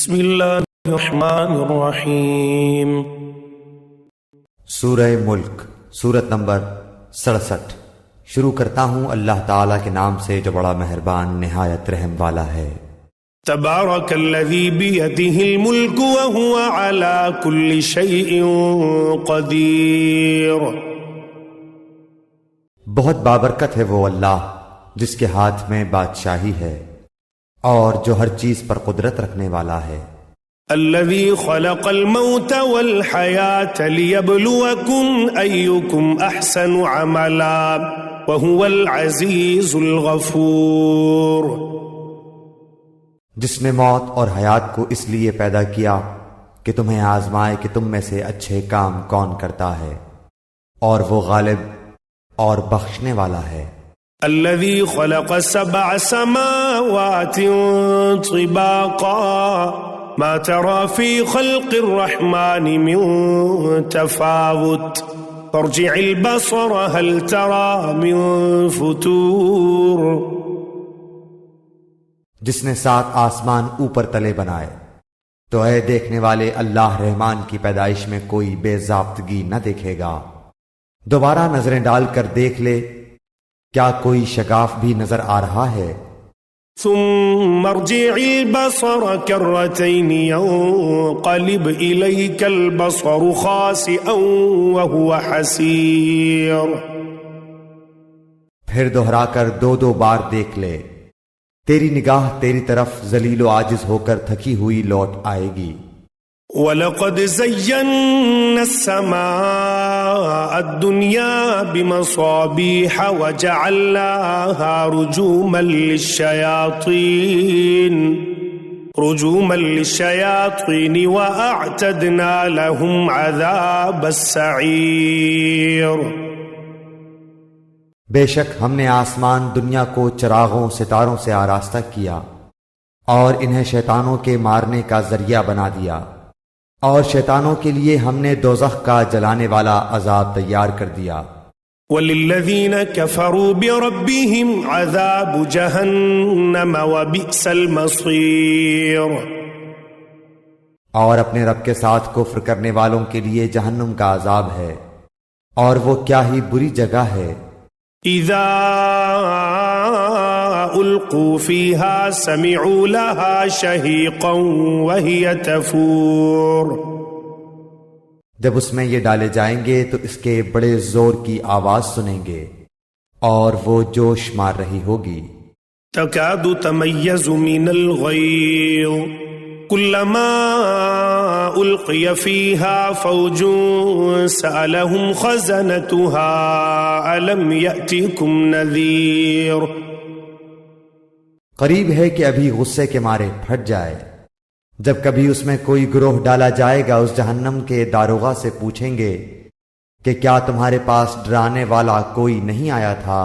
بسم اللہ الرحمن الرحیم۔ سورہ ملک، سورت نمبر 67۔ شروع کرتا ہوں اللہ تعالیٰ کے نام سے جو بڑا مہربان نہایت رحم والا ہے۔ تبارک الذی بیدہ الملک وہو علی کل شیء قدیر۔ بہت بابرکت ہے وہ اللہ جس کے ہاتھ میں بادشاہی ہے اور جو ہر چیز پر قدرت رکھنے والا ہے۔ الذی خلق الموت والحیاة لیبلوکم ایکم احسن عملا وہو العزیز الغفور۔ جس نے موت اور حیات کو اس لیے پیدا کیا کہ تمہیں آزمائے کہ تم میں سے اچھے کام کون کرتا ہے، اور وہ غالب اور بخشنے والا ہے۔ الذي خلق 7 سماوات طباقا ما ترى في خلق الرحمن من تفاوت فارجع البصر هل ترى من فتور۔ جس نے 7 آسمان اوپر تلے بنائے تو اے دیکھنے والے اللہ رحمان کی پیدائش میں کوئی بے ضابطگی نہ دیکھے گا۔ دوبارہ نظریں ڈال کر دیکھ لے، کیا کوئی شگاف بھی نظر آ رہا ہے؟ ثم ارجع البصر كرتين ينقلب إليك البصر خاسئا وهو حسير۔ پھر دوہرا کر 2 بار دیکھ لے، تیری نگاہ تیری طرف ذلیل و عاجز ہو کر تھکی ہوئی لوٹ آئے گی۔ وَلَقَدْ زَيَّنَّا السَّمَاءَ الدُّنْيَا بِمَصَابِيحَ وَجَعَلْنَاهَا رُجُومًا لِلشَّيَاطِينِ وَأَعْتَدْنَا لَهُمْ عَذَابَ السَّعِيرِ۔ بے شک ہم نے آسمان دنیا کو چراغوں ستاروں سے آراستہ کیا اور انہیں شیطانوں کے مارنے کا ذریعہ بنا دیا، اور شیطانوں کے لیے ہم نے دوزخ کا جلانے والا عذاب تیار کر دیا۔ وَلِلَّذِينَ كَفَرُوا بِرَبِّهِمْ عَذَابُ جَهَنَّمَ وَبِئْسَ الْمَصِيرُ۔ اور اپنے رب کے ساتھ کفر کرنے والوں کے لیے جہنم کا عذاب ہے، اور وہ کیا ہی بری جگہ ہے۔ اذا القوا فيها سمعوا لها شهيقا وهي تفور۔ جب اس میں یہ ڈالے جائیں گے تو اس کے بڑے زور کی آواز سنیں گے اور وہ جوش مار رہی ہوگی۔ تكاد تميز من الغيظ كلما ألقي فيها فوج سألهم خزنتها ألم يأتكم نذير۔ قریب ہے کہ ابھی غصے کے مارے پھٹ جائے۔ جب کبھی اس میں کوئی گروہ ڈالا جائے گا، اس جہنم کے داروغہ سے پوچھیں گے کہ کیا تمہارے پاس ڈرانے والا کوئی نہیں آیا تھا؟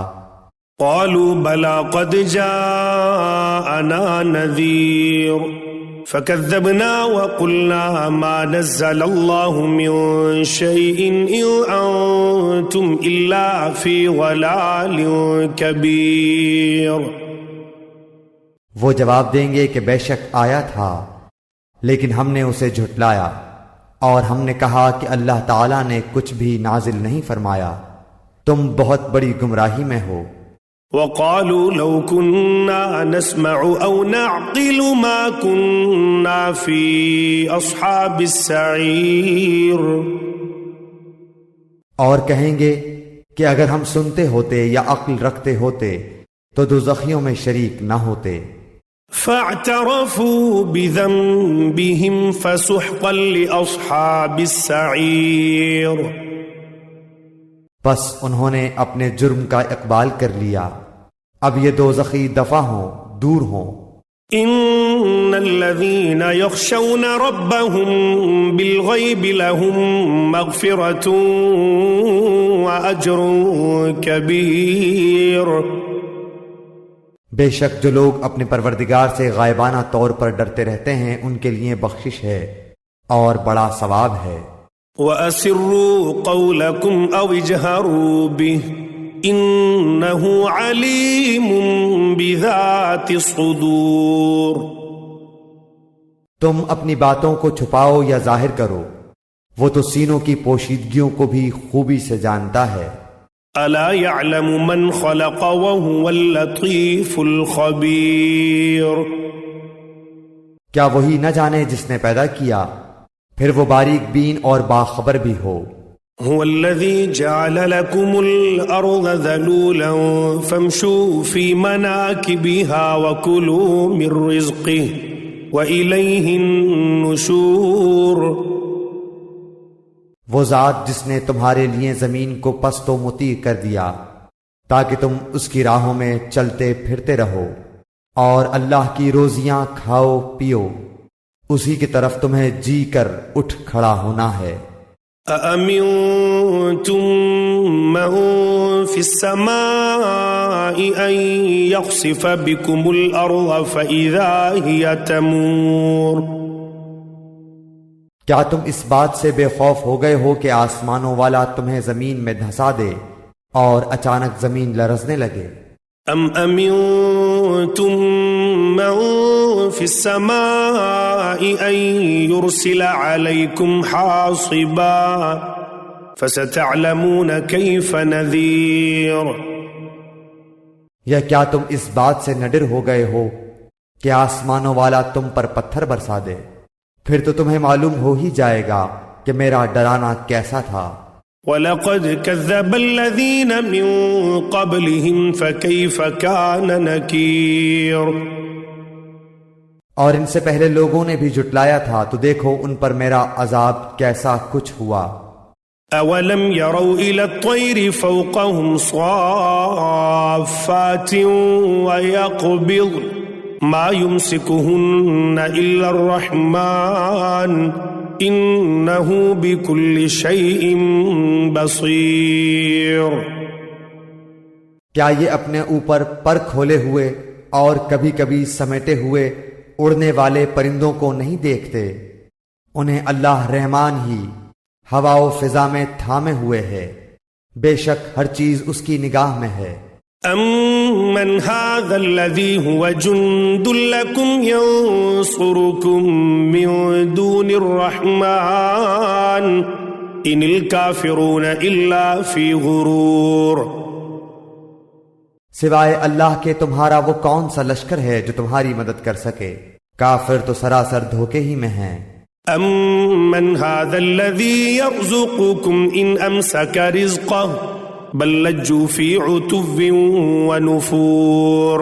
قالوا بلى قد جاءنا نذير فكذبنا وقلنا ما نزل الله من شيء إن أنتم إلا في ضلال كبير۔ وہ جواب دیں گے کہ بے شک آیا تھا، لیکن ہم نے اسے جھٹلایا، اور ہم نے کہا کہ اللہ تعالیٰ نے کچھ بھی نازل نہیں فرمایا، تم بہت بڑی گمراہی میں ہو۔ وقالوا لو كنا نسمع او نعقل ما كنا في اصحاب السعير۔ اور کہیں گے کہ اگر ہم سنتے ہوتے یا عقل رکھتے ہوتے تو دوزخیوں میں شریک نہ ہوتے۔ فاعترفوا بذنبهم فسحقا لاصحاب السعير۔ بس انہوں نے اپنے جرم کا اقبال کر لیا، اب یہ دوزخی دفع ہوں، دور ہوں۔ ان الذين يخشون ربهم بالغيب لهم مغفرة واجر كبير۔ بے شک جو لوگ اپنے پروردگار سے غائبانہ طور پر ڈرتے رہتے ہیں ان کے لیے بخشش ہے اور بڑا ثواب ہے۔ وَأَسِرُّوا قَوْلَكُمْ أَوْ اجْهَرُوا بِهِ إِنَّهُ عَلِيمٌ بِذَاتِ الصُّدُورِ۔ تم اپنی باتوں کو چھپاؤ یا ظاہر کرو، وہ تو سینوں کی پوشیدگیوں کو بھی خوبی سے جانتا ہے۔ الا يعلم من خلق وهو اللطيف الخبير، کیا وہی نہ جانے جس نے پیدا کیا، پھر وہ باریک بین اور باخبر بھی ہو۔ هو الذي جعل لكم الأرض ذلولا فامشوا في مناكبها وكلوا من رزقه وإليه النشور، وہ ذات جس نے تمہارے لیے زمین کو پست و مطیع کر دیا تاکہ تم اس کی راہوں میں چلتے پھرتے رہو، اور اللہ کی روزیاں کھاؤ پیو، اسی کی طرف تمہیں جی کر اٹھ کھڑا ہونا ہے۔ أأمنتم من في السماء أن يخسف بكم الأرض فإذا هي تمور، کیا تم اس بات سے بے خوف ہو گئے ہو کہ آسمانوں والا تمہیں زمین میں دھسا دے اور اچانک زمین لرزنے لگے؟ ام امنتم من في السماء ان يرسل عليكم حاصبا فستعلمون كيف نذير، یا کیا تم اس بات سے نڈر ہو گئے ہو کہ آسمانوں والا تم پر پتھر برسا دے؟ پھر تو تمہیں معلوم ہو ہی جائے گا کہ میرا ڈرانا کیسا تھا۔ وَلَقَدْ كَذَّبَ الَّذِينَ مِن قَبْلِهِمْ فَكَيْفَ كَانَ نَكِيرٌ، اور ان سے پہلے لوگوں نے بھی جھٹلایا تھا تو دیکھو ان پر میرا عذاب کیسا کچھ ہوا۔ أَوَلَمْ يَرَوْا إِلَى الطَّيْرِ فَوْقَهُمْ صَافَّاتٍ وَيَقْبِضْنَ مَا يُمْسِكُهُنَّ إِلَّا الرَّحْمَنُ إِنَّهُ بِكُلِّ شَيْءٍ بَصِيرٌ، کیا یہ اپنے اوپر پر کھولے ہوئے اور کبھی کبھی سمیٹے ہوئے اڑنے والے پرندوں کو نہیں دیکھتے؟ انہیں اللہ رحمان ہی ہوا و فضا میں تھامے ہوئے ہے، بے شک ہر چیز اس کی نگاہ میں ہے۔ أَمَّنْ هَذَا الَّذِي هُوَ جُنْدٌ لَكُمْ يَنْصُرُكُمْ مِنْ دُونِ الرَّحْمَنِ إِنِ الْكَافِرُونَ إِلَّا فِي غُرُورٍ، سوائے اللہ کے تمہارا وہ کون سا لشکر ہے جو تمہاری مدد کر سکے؟ کافر تو سراسر دھوکے ہی میں ہیں۔ أَمَّنْ هَذَا الَّذِي يَرْزُقُكُمْ إِنْ أَمْسَكَ رِزْقَهُ بل لجوا فی عتو ونفور،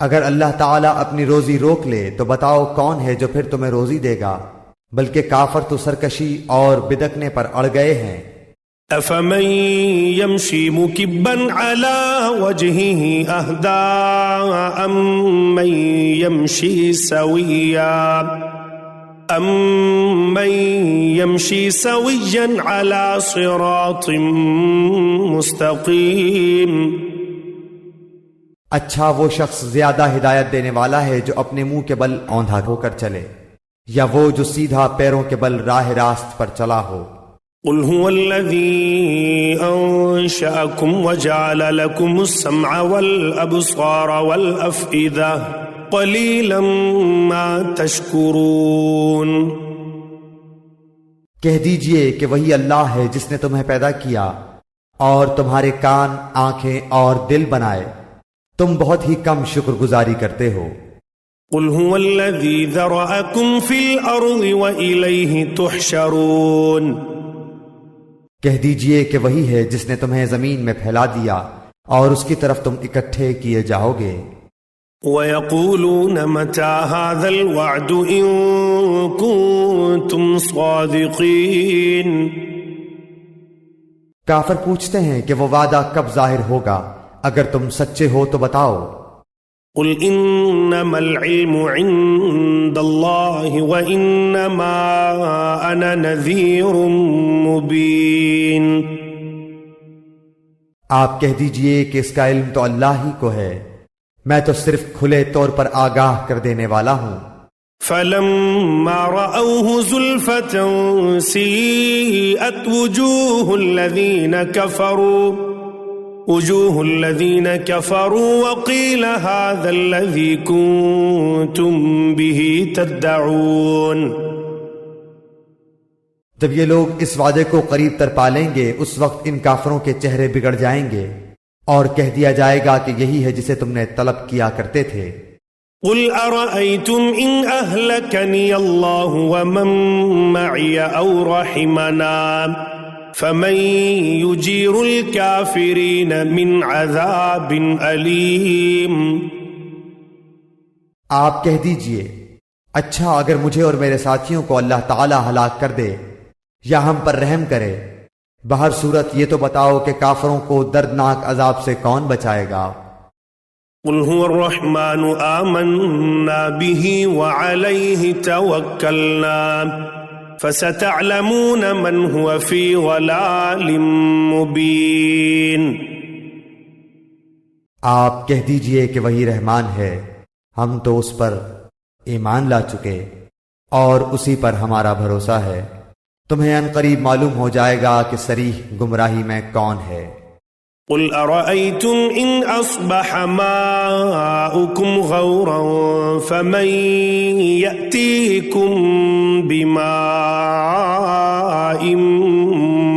اگر اللہ تعالیٰ اپنی روزی روک لے تو بتاؤ کون ہے جو پھر تمہیں روزی دے گا، بلکہ کافر تو سرکشی اور بدکنے پر اڑ گئے ہیں۔ افمن یمشی مکبا علی وجہہ اہدی امن یمشی سویا أَمَّن يَمْشِي سَوِيًّا عَلَى صِرَاطٍ مُسْتَقِيمٍ، اچھا وہ شخص زیادہ ہدایت دینے والا ہے جو اپنے منہ کے بل اوندھا ہو کر چلے، یا وہ جو سیدھا پیروں کے بل راہ راست پر چلا ہو۔ قُلْ هُوَ الَّذِي أَنشَأَكُمْ وَجَعَلَ لَكُمُ السَّمْعَ وَالْأَبْصَارَ وَالْأَفْئِدَةَ قلیلا ما تشکرون، کہہ دیجئے کہ وہی اللہ ہے جس نے تمہیں پیدا کیا اور تمہارے کان، آنکھیں اور دل بنائے، تم بہت ہی کم شکر گزاری کرتے ہو۔ قل هو الذی ذرأکم فی الارض وإلیہ تحشرون، کہہ دیجئے کہ وہی ہے جس نے تمہیں زمین میں پھیلا دیا اور اس کی طرف تم اکٹھے کیے جاؤ گے۔ وَيَقُولُونَ مَتَى هَذَا الْوَعْدُ إِن كُنتُمْ صَادِقِينَ، کافر پوچھتے ہیں کہ وہ وعدہ کب ظاہر ہوگا، اگر تم سچے ہو تو بتاؤ۔ قُلْ إِنَّمَا الْعِلْمُ عِندَ اللَّهِ وَإِنَّمَا أَنَا نَذِيرٌ مُبِينٌ، آپ کہہ دیجئے کہ اس کا علم تو اللہ ہی کو ہے، میں تو صرف کھلے طور پر آگاہ کر دینے والا ہوں۔ فَلَمَّا رَأَوْهُ زُلْفَةً سِيئَتْ وُجُوهُ الَّذِينَ كَفَرُوا وجوه الذين كفروا وقيل هذا الذي كنتم به تدعون. جب یہ لوگ اس وعدے کو قریب تر پالیں گے اس وقت ان کافروں کے چہرے بگڑ جائیں گے اور کہہ دیا جائے گا کہ یہی ہے جسے تم نے طلب کیا کرتے تھے. قل أرأيتم إن أهلكني الله ومن معي أو رحمنا فمن يجير الكافرين من عذاب أليم. آپ کہہ دیجئے اچھا اگر مجھے اور میرے ساتھیوں کو اللہ تعالی ہلاک کر دے یا ہم پر رحم کرے بہر صورت یہ تو بتاؤ کہ کافروں کو دردناک عذاب سے کون بچائے گا. قل هو الرحمن آمنا به وعليه توكلنا فستعلمون من هو في ضلال مبين. آپ کہہ دیجئے کہ وہی رحمان ہے ہم تو اس پر ایمان لا چکے اور اسی پر ہمارا بھروسہ ہے. تمہیں ان قریب معلوم ہو جائے گا کہ صریح گمراہی میں کون ہے. قل أرأيتم إن أصبح ماؤكم غورا فمن يأتيكم بماء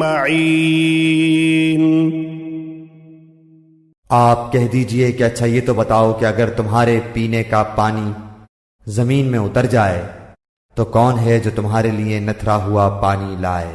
معين. آپ کہہ دیجئے کہ اچھا یہ تو بتاؤ کہ اگر تمہارے پینے کا پانی زمین میں اتر جائے تو کون ہے جو تمہارے لیے نتھرا ہوا پانی لائے.